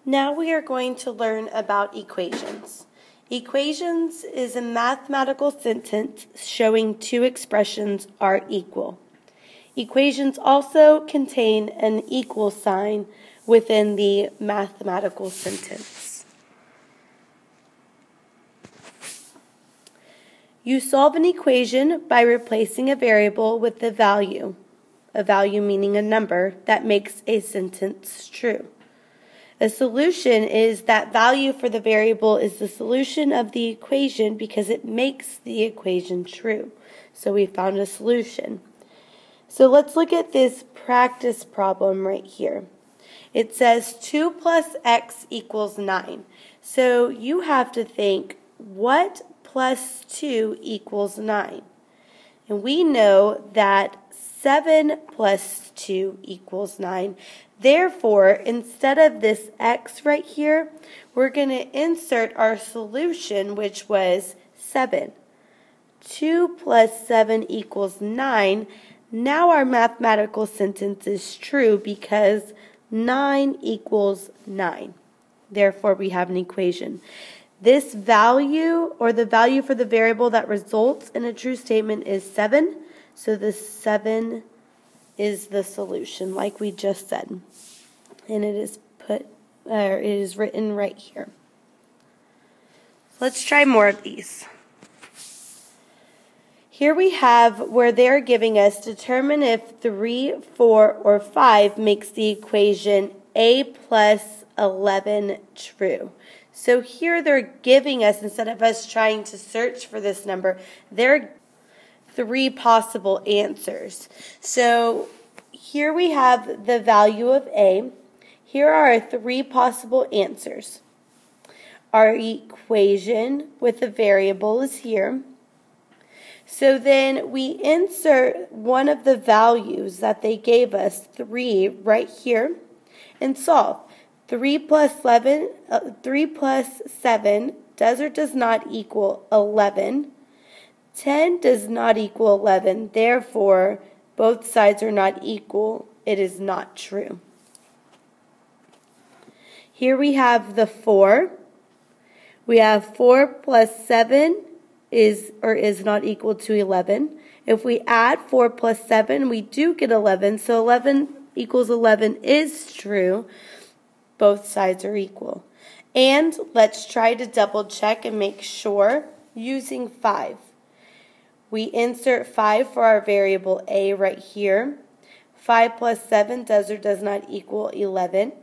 Now we are going to learn about equations. Equations is a mathematical sentence showing two expressions are equal. Equations also contain an equal sign within the mathematical sentence. You solve an equation by replacing a variable with a value meaning a number, that makes a sentence true. A solution is that value for the variable is the solution of the equation because it makes the equation true. So we found a solution. So let's look at this practice problem right here. It says 2 plus x equals 9. So you have to think, what plus 2 equals 9? And we know that 7 plus 2 equals 9. Therefore, instead of this x right here, we're going to insert our solution, which was 7. 2 plus 7 equals 9. Now our mathematical sentence is true because 9 equals 9. Therefore, we have an equation. This value, or the value for the variable that results in a true statement, is 7. So the 7 is the solution, like we just said. And it is written right here. Let's try more of these. Here we have where they're giving us determine if 3, 4, or 5 makes the equation a plus 11 true. So here they're giving us, instead of us trying to search for this number, they're 3 possible answers. So here we have the value of a. Here are our 3 possible answers. Our equation with the variable is here. So then we insert one of the values that they gave us, 3, right here, and solve. 3 plus 7 does or does not equal 11. 10 does not equal 11. Therefore, both sides are not equal. It is not true. Here we have the 4. We have 4 plus 7 is not equal to 11. If we add 4 plus 7, we do get 11. So 11 equals 11 is true. Both sides are equal. And let's try to double check and make sure using 5. We insert 5 for our variable a right here. 5 plus 7 does or does not equal 11.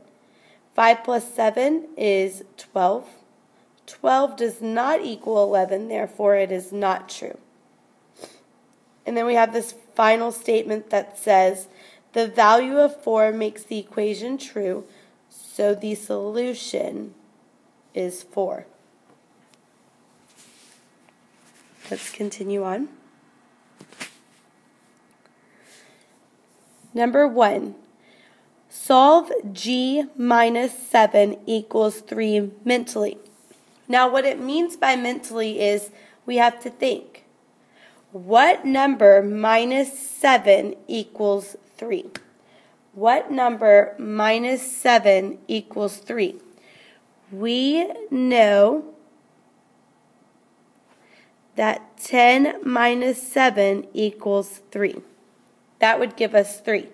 5 plus 7 is 12. 12 does not equal 11, therefore it is not true. And then we have this final statement that says the value of 4 makes the equation true, so the solution is 4. Let's continue on. Number 1. Solve g minus 7 equals 3 mentally. Now what it means by mentally is we have to think. What number minus 7 equals 3? What number minus 7 equals 3? We know that 10 minus 7 equals 3. That would give us 3.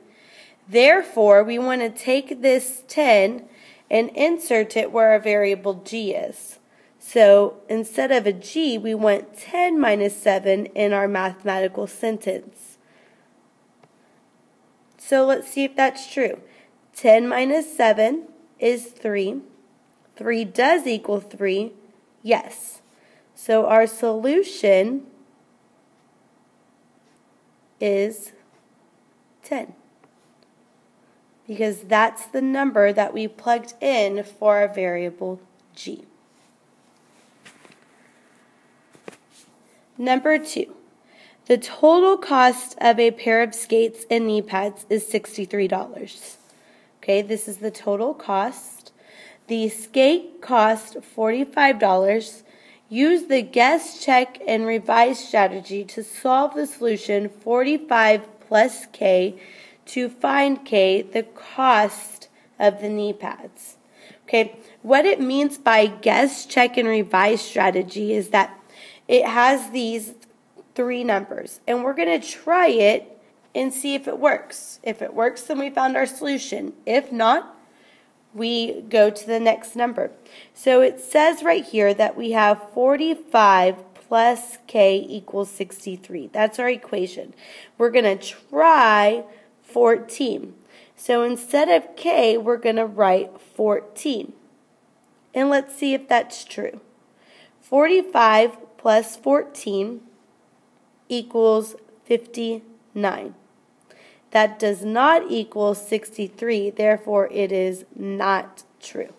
Therefore, we want to take this 10 and insert it where our variable g is. So instead of a g, we want 10 minus 7 in our mathematical sentence. So let's see if that's true. 10 minus 7 is 3. 3 does equal 3. Yes. So our solution is 10. Because that's the number that we plugged in for our variable g. Number 2. The total cost of a pair of skates and knee pads is $63. Okay, this is the total cost. The skate cost $45. Use the guess, check, and revise strategy to solve the solution 45 plus k to find k, the cost of the knee pads. Okay, what it means by guess, check, and revise strategy is that it has these 3 numbers, and we're going to try it and see if it works. If it works, then we found our solution. If not, we go to the next number. So it says right here that we have 45 plus k equals 63. That's our equation. We're going to try 14. So instead of k, we're going to write 14. And let's see if that's true. 45 plus 14 equals 59. That does not equal 63, therefore it is not true.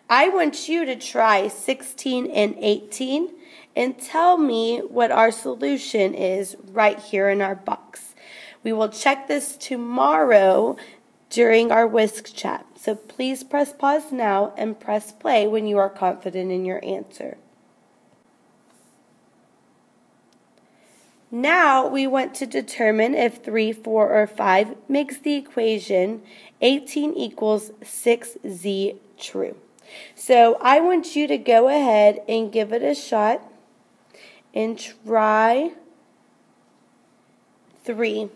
I want you to try 16 and 18 and tell me what our solution is right here in our box. We will check this tomorrow during our Whisk chat. So please press pause now and press play when you are confident in your answer. Now we want to determine if 3, 4, or 5 makes the equation 18 equals 6z true. So I want you to go ahead and give it a shot and try 3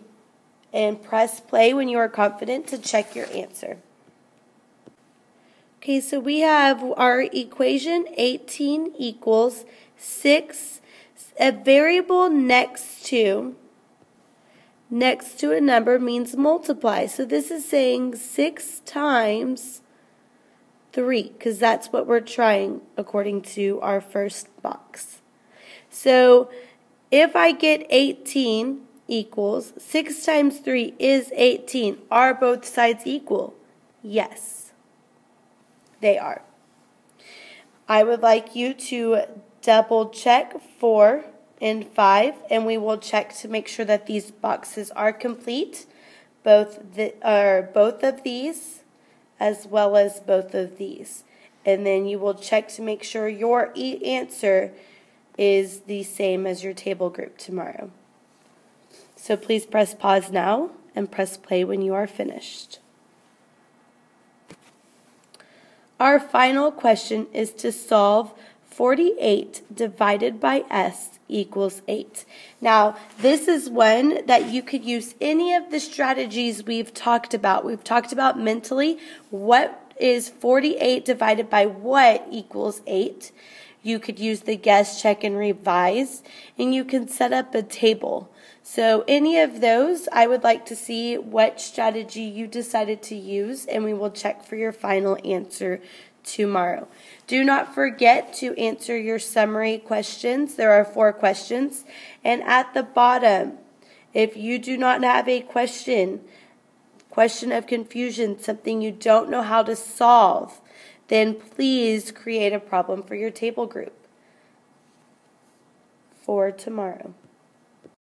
and press play when you are confident to check your answer. Okay, so we have our equation 18 equals 6, a variable next to a number means multiply. So this is saying 6 times 3, because that's what we're trying according to our first box. So if I get 18 equals 6 times 3 is 18, are both sides equal? Yes, they are. I would like you to double check 4 and 5, and we will check to make sure that these boxes are complete, both of these as well as both of these. And then you will check to make sure your answer is the same as your table group tomorrow. So please press pause now and press play when you are finished. Our final question is to solve 48 divided by s equals 8. Now, this is one that you could use any of the strategies we've talked about. We've talked about mentally, what is 48 divided by what equals 8. You could use the guess, check, and revise, and you can set up a table. So any of those, I would like to see what strategy you decided to use, and we will check for your final answer tomorrow. Do not forget to answer your summary questions. There are 4 questions. And at the bottom, if you do not have a question of confusion, something you don't know how to solve, then please create a problem for your table group for tomorrow.